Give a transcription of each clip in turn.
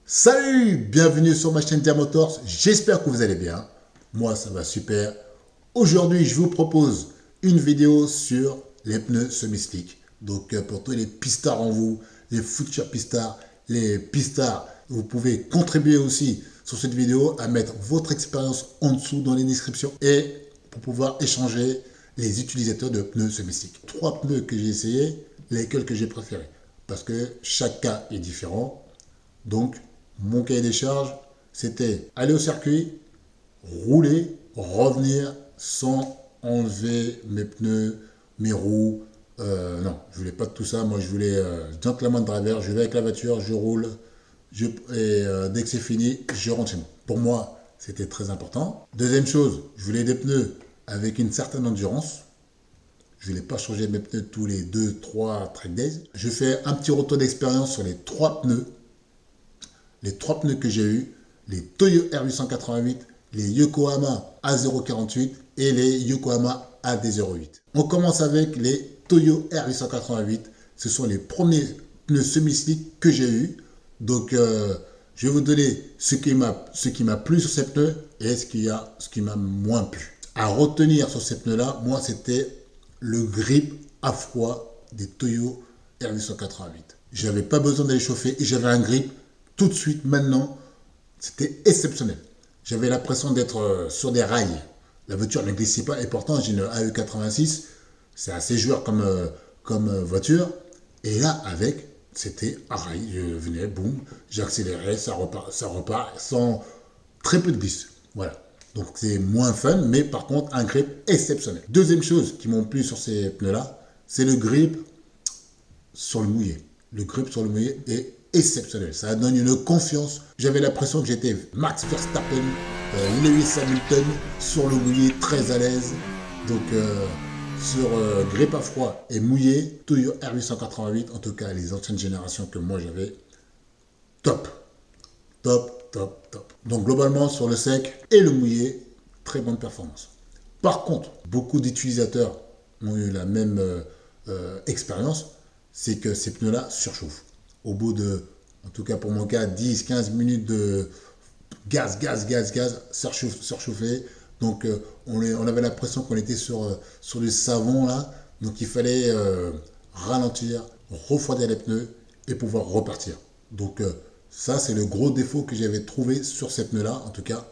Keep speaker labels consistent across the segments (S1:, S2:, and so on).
S1: Salut, bienvenue sur ma chaîne Diamotors, j'espère que vous allez bien. Moi ça va super. Aujourd'hui je vous propose une vidéo sur les pneus semi-slick. Donc pour tous les pistards en vous, les futurs pistards, les pistards, vous pouvez contribuer aussi sur cette vidéo à mettre votre expérience en dessous dans les descriptions et pour pouvoir échanger les utilisateurs de pneus semi-slick. 3 pneus que j'ai essayé, lesquels que j'ai préférés. Parce que chaque cas est différent. Donc, mon cahier des charges, c'était aller au circuit, rouler, revenir sans enlever mes pneus, mes roues. Non, je voulais pas de tout ça. Moi, je voulais gentleman driver. Je vais avec la voiture, je roule. Dès que c'est fini, je rentre chez moi. Pour moi, c'était très important. Deuxième chose, je voulais des pneus avec une certaine endurance. Je ne voulais pas changer mes pneus tous les 2-3 track days. Je fais un petit retour d'expérience sur les 3 pneus. Les 3 pneus que j'ai eus, les Toyo R888, les Yokohama A048 et les Yokohama AD08. On commence avec les Toyo R888. Ce sont les premiers pneus semi-slick que j'ai eus. Donc, je vais vous donner ce qui m'a plu sur ces pneus et ce qui m'a moins plu. À retenir sur ces pneus-là, moi, c'était le grip à froid des Toyo R888. Je n'avais pas besoin d'aller chauffer et j'avais un grip tout de suite, maintenant, c'était exceptionnel. J'avais l'impression d'être sur des rails. La voiture ne glissait pas et pourtant j'ai une AE86, c'est assez joueur comme voiture. Et là, avec, c'était un rail. Je venais, boum, j'accélérais, ça repart sans très peu de glisse. Voilà. Donc c'est moins fun, mais par contre, un grip exceptionnel. Deuxième chose qui m'ont plu sur ces pneus-là, c'est le grip sur le mouillé. Le grip sur le mouillé est exceptionnel. Ça donne une confiance. J'avais l'impression que j'étais Max Verstappen, Lewis Hamilton sur le mouillé, très à l'aise. Donc sur grip à froid et mouillé, Toyo R888, en tout cas les anciennes générations que moi j'avais, top. Top, top, top. Donc globalement sur le sec et le mouillé, très bonne performance. Par contre, beaucoup d'utilisateurs ont eu la même expérience, c'est que ces pneus-là surchauffent. Au bout de, en tout cas pour mon cas, 10-15 minutes de gaz, surchauffé. Donc on avait l'impression qu'on était sur du savon là. Donc il fallait ralentir, refroidir les pneus et pouvoir repartir. Donc ça c'est le gros défaut que j'avais trouvé sur ces pneus là. En tout cas,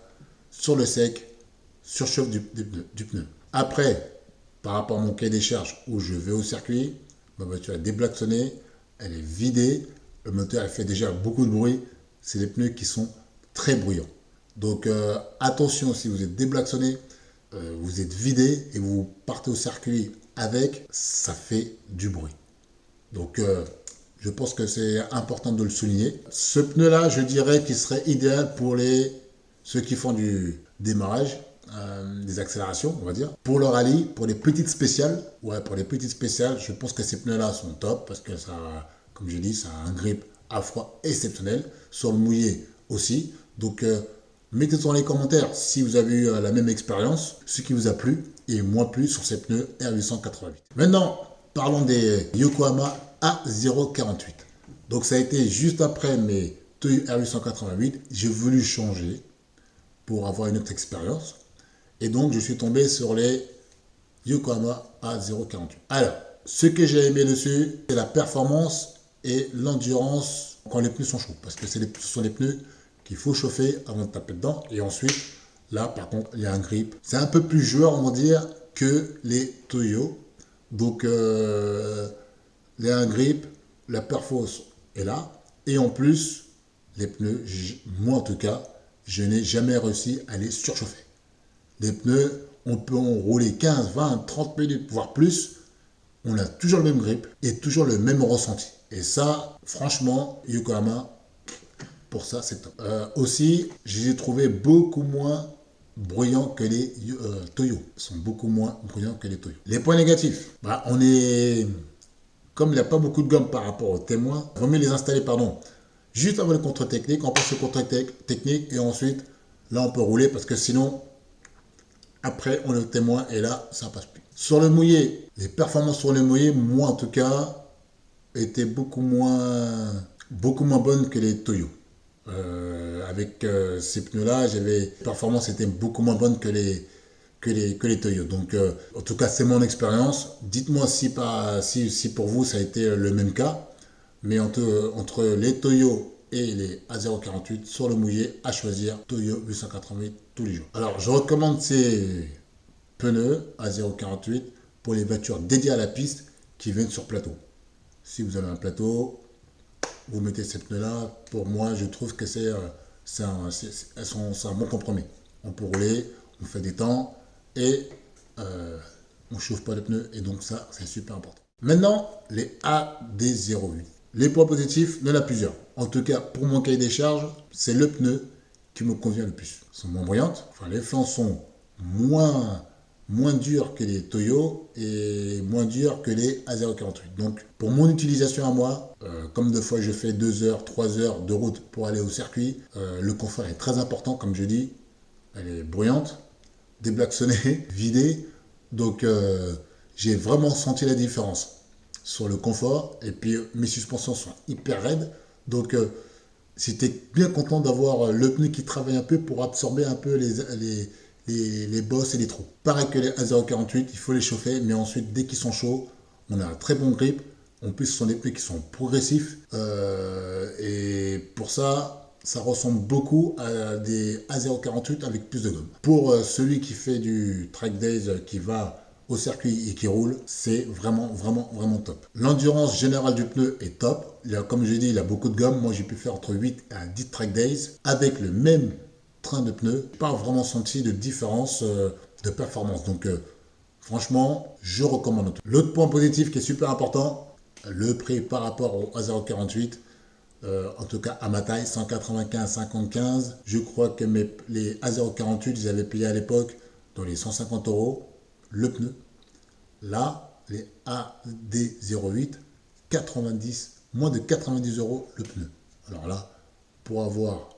S1: sur le sec, surchauffe du pneu. Après, par rapport à mon cahier des charges où je vais au circuit, ma voiture est déplaçonnée, elle est vidée, le moteur elle fait déjà beaucoup de bruit, c'est des pneus qui sont très bruyants. Donc attention, si vous êtes déblaçonné, vous êtes vidé et vous partez au circuit avec, ça fait du bruit. Donc je pense que c'est important de le souligner. Ce pneu-là, je dirais qu'il serait idéal pour ceux qui font du démarrage, des accélérations, on va dire. Pour le rallye, pour les petites spéciales, pour les petites spéciales, je pense que ces pneus-là sont top parce que ça, comme je dis, ça a un grip à froid exceptionnel, sur le mouillé aussi. Donc, mettez dans les commentaires si vous avez eu la même expérience, ce qui vous a plu et moins plu sur ces pneus R888. Maintenant, parlons des Yokohama A048. Donc, ça a été juste après mes Toyo R888. J'ai voulu changer pour avoir une autre expérience. Et donc, je suis tombé sur les Yokohama A048. Alors, ce que j'ai aimé dessus, c'est la performance et l'endurance quand les pneus sont chauds. Parce que ce sont les pneus qu'il faut chauffer avant de taper dedans. Et ensuite, là, par contre, il y a un grip. C'est un peu plus joueur, on va dire, que les Toyo. Donc, il y a un grip, la performance est là. Et en plus, les pneus, moi en tout cas, je n'ai jamais réussi à les surchauffer. Les pneus, on peut en rouler 15, 20, 30 minutes, voire plus. On a toujours le même grip et toujours le même ressenti. Et ça, franchement, Yokohama, pour ça, c'est top. Aussi, je les ai trouvés beaucoup moins bruyants que les Toyo. Ils sont beaucoup moins bruyants que les Toyo. Les points négatifs, comme il n'y a pas beaucoup de gomme par rapport aux témoins, il vaut mieux les installer, juste avant le contrôle technique. On passe le contrôle technique et ensuite, là, on peut rouler parce que sinon, après, on est au témoin et là, ça passe plus. Sur le mouillé, les performances sur le mouillé, moi en tout cas, étaient beaucoup moins bonnes que les Toyo. Avec ces pneus-là, la performance était beaucoup moins bonne que les Toyo. Donc, en tout cas, c'est mon expérience. Dites-moi si pour vous ça a été le même cas. Mais entre les Toyo et les A048 sur le mouillé, à choisir Toyo 888 tous les jours. Alors, je recommande ces pneus A048 pour les voitures dédiées à la piste qui viennent sur plateau. Si vous avez un plateau, vous mettez ces pneus-là. Pour moi, je trouve que c'est un bon compromis. On peut rouler, on fait des temps et on ne chauffe pas les pneus. Et donc ça, c'est super important. Maintenant, les AD08. Les points positifs, il y en a plusieurs. En tout cas, pour mon cahier des charges, c'est le pneu qui me convient le plus. Elles sont moins brillantes. Enfin, les flancs sont moins durs que les Toyo et moins durs que les A048. Donc, pour mon utilisation à moi, comme des fois je fais 2 heures, 3 heures de route pour aller au circuit, le confort est très important, comme je dis. Elle est bruyante, déklaxonnée, vidée. Donc, j'ai vraiment senti la différence sur le confort. Et puis, mes suspensions sont hyper raides. Donc, j'étais bien content d'avoir le pneu qui travaille un peu pour absorber un peu les bosses et les trous. Pareil que les A048, il faut les chauffer, mais ensuite, dès qu'ils sont chauds, on a un très bon grip. En plus, ce sont des pneus qui sont progressifs. Et pour ça, ça ressemble beaucoup à des A048 avec plus de gomme. Pour celui qui fait du track days, qui va au circuit et qui roule, c'est vraiment top. L'endurance générale du pneu est top. Comme je l'ai dit, il a beaucoup de gomme. Moi, j'ai pu faire entre 8 à 10 track days avec le même train de pneus. Pas vraiment senti de différence de performance. Donc, franchement, je recommande. L'autre point positif qui est super important, le prix par rapport au A048. En tout cas à ma taille, 195,55. Je crois que les A048, ils avaient payé à l'époque dans les 150 € le pneu. Là, les AD08, moins de 90 € le pneu. Alors là, pour avoir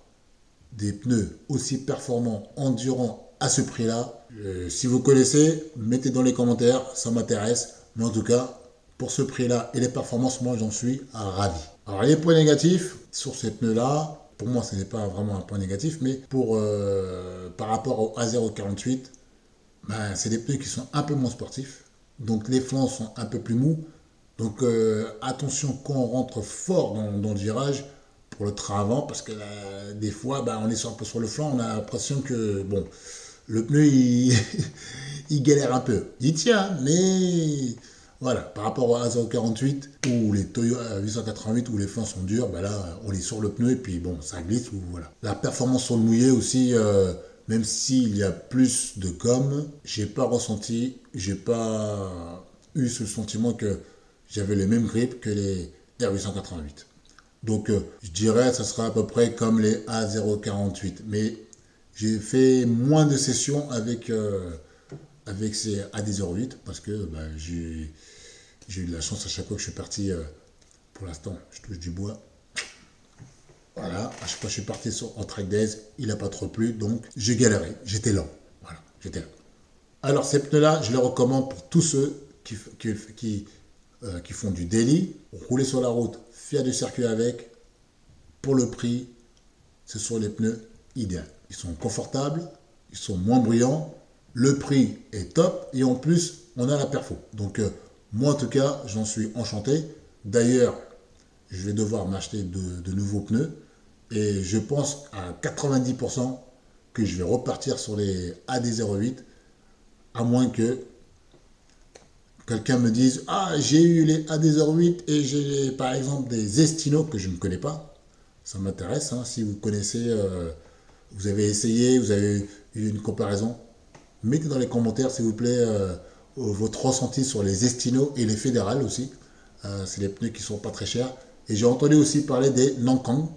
S1: des pneus aussi performants, endurants à ce prix-là, si vous connaissez, mettez dans les commentaires, ça m'intéresse. Mais en tout cas, pour ce prix-là et les performances, moi j'en suis ravi. Alors les points négatifs sur ces pneus-là, pour moi ce n'est pas vraiment un point négatif, mais par rapport au A048, ben, c'est des pneus qui sont un peu moins sportifs. Donc les flancs sont un peu plus mous. Donc attention quand on rentre fort dans le virage pour le train avant, parce que des fois ben, on est un peu sur le flanc, on a l'impression que bon, le pneu il, il galère un peu. Il tient, mais voilà, par rapport au A048 ou les Toyo 888 où les flancs sont durs, ben là on est sur le pneu et puis bon, ça glisse ou voilà. La performance sur le mouillé aussi, même s'il y a plus de gomme, j'ai pas eu ce sentiment que j'avais le même grip que les R888. Donc je dirais que ça sera à peu près comme les A048. Mais j'ai fait moins de sessions avec ces AD08 parce que bah, j'ai eu de la chance à chaque fois que je suis parti. Pour l'instant, je touche du bois. Voilà, à chaque fois que je suis parti en track days, il n'a pas trop plu, donc j'ai galéré, j'étais lent. Voilà, j'étais lent. Alors ces pneus-là, je les recommande pour tous ceux qui font du daily, rouler sur la route, faire du circuit avec. Pour le prix, ce sont les pneus idéaux. Ils sont confortables, ils sont moins bruyants, le prix est top et en plus, on a la perfo. Donc moi en tout cas, j'en suis enchanté. D'ailleurs, je vais devoir m'acheter de nouveaux pneus et je pense à 90% que je vais repartir sur les AD08 à moins que quelqu'un me dise ah j'ai eu les AD08 et j'ai par exemple des Estino que je ne connais pas. Ça m'intéresse, hein, si vous connaissez, vous avez essayé, vous avez eu une comparaison, mettez dans les commentaires s'il vous plaît votre ressenti sur les Estino et les fédérales aussi. C'est des pneus qui ne sont pas très chers. Et j'ai entendu aussi parler des Nankang.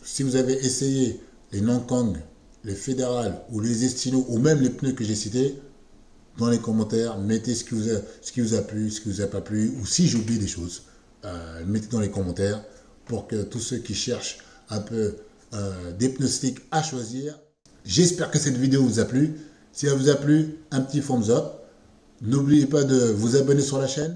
S1: Si vous avez essayé les Nankang, les fédérales ou les Estino ou même les pneus que j'ai cités, dans les commentaires, mettez ce qui vous a plu, ce qui vous a pas plu, ou si j'oublie des choses, mettez dans les commentaires pour que tous ceux qui cherchent un peu des pneus slick à choisir. J'espère que cette vidéo vous a plu. Si elle vous a plu, un petit thumbs up. N'oubliez pas de vous abonner sur la chaîne.